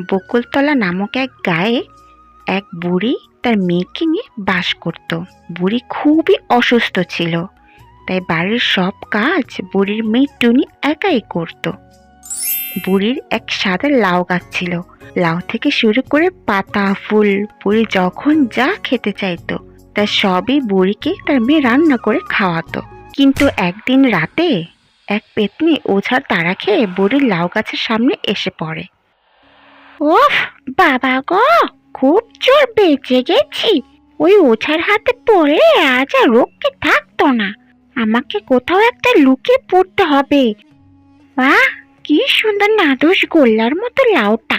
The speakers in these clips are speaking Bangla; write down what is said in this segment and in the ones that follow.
বকুলতলা নামক এক গাঁয়ে এক বুড়ি তার মেয়েকে নিয়ে বাস করত। বুড়ি খুবই অসুস্থ ছিল, তাই বাড়ির সব কাজ বুড়ির মেয়ে টুনি একাই করত। বুড়ির এক সাদা লাউ গাছ ছিল। লাউ থেকে শুরু করে পাতা ফুল বুড়ি যখন যা খেতে চাইতো তা সবই বুড়িকে তার মেয়ে রান্না করে খাওয়াতো। কিন্তু একদিন রাতে এক পেতনি ওঝার তাড়া খেয়ে বুড়ির লাউ গাছের সামনে এসে পড়ে। ওফ বাবা গো, খুব জোর বেঁচে গেছি। ওই ওঝার হাতে পড়লে আজ আর রক্ষে থাকতো না। আমাকে কোথাও একটা লুকিয়ে পড়তে হবে। বাহ, কি সুন্দর নাদুস গোল্লার মতো লাউটা।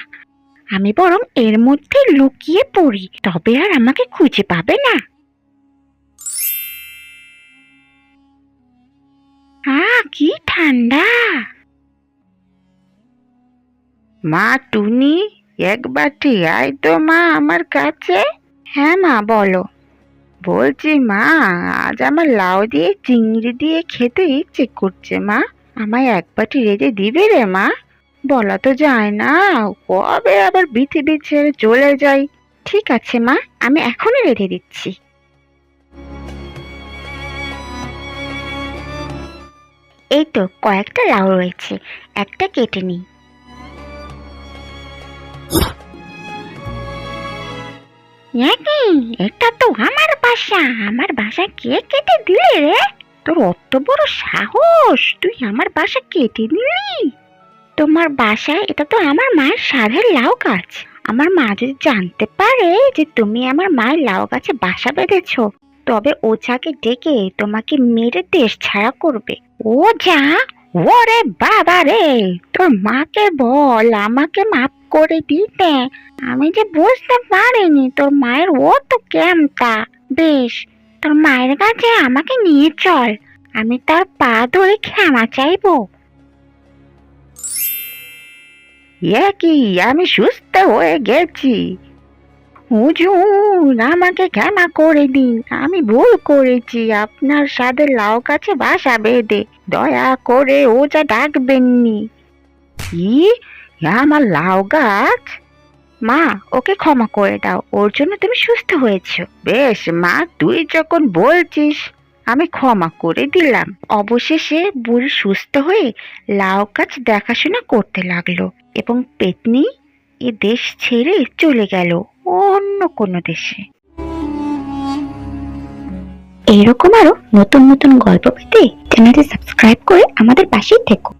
আমি বরং এর মধ্যে লুকিয়ে পড়ি, তবে আর আমাকে খুঁজে পাবে না। কি ঠান্ডা। মা টুনি, এক বাটি আয় তো মা আমার কাছে। হ্যাঁ মা, বলো। বলছি মা, আজ আমার লাউ দিয়ে চিংড়ি দিয়ে খেতে ইচ্ছে করছে মা। আমায় এক বাটি রেঁধে দিবে রে মা? বলা তো যায় না, কবে আবার পৃথিবী ছেড়ে চলে যাই। ঠিক আছে মা, আমি এখনই রেঁধে দিচ্ছি। এই তো কয়েকটা লাউ রয়েছে, একটা কেটে নিই। এটা তো আমার বাসা। আমার বাসা কে কেটে দিলে রে? তোর অত বড় সাহস, তুই আমার বাসা কেটে নিলি? তোমার বাসায়, এটা তো আমার মায়ের সাধের লাউ গাছ। আমার মা যদি জানতে পারে যে তুমি আমার মায়ের লাউ গাছে বাসা বেঁধেছ, তবে ওঝাকে ডেকে তোমাকে মেরে দেশ ছাড়া করবে। ওঝা? ওরে বাবা রে, তোর মাকে বল আমাকে মাফ করে দিতে। আমি যে বুঝতে পারিনি তোর মায়ের ও তো কেমতা। বেশ, তোর মায়ের কাছে আমাকে নিয়ে চল, আমি তার পা ধরে ক্ষমা চাইবো। কি, আমি সুস্থ হয়ে গেছি। হুজুর, আমাকে ক্ষমা করে দিন, আমি ভুল করেছি আপনার সাথে লাউ গাছে বাসা বেঁধে। দয়া করে ওঝা ডাকবেননি। কি, আমার লাউ গাছ? মা, ওকে ক্ষমা করে দাও, ওর জন্য তুমি সুস্থ হয়েছো। বেশ মা, তুই যখন বলছিস আমি ক্ষমা করে দিলাম। অবশেষে বুড়ি সুস্থ হয়ে লাউ গাছ দেখাশোনা করতে লাগলো এবং পেতনি এ দেশ ছেড়ে চলে গেল অন্য কোনো দেশে। এইরকম আরো নতুন নতুন গল্প পেতে চ্যানেলটি সাবস্ক্রাইব করে আমাদের পাশেই থেকো।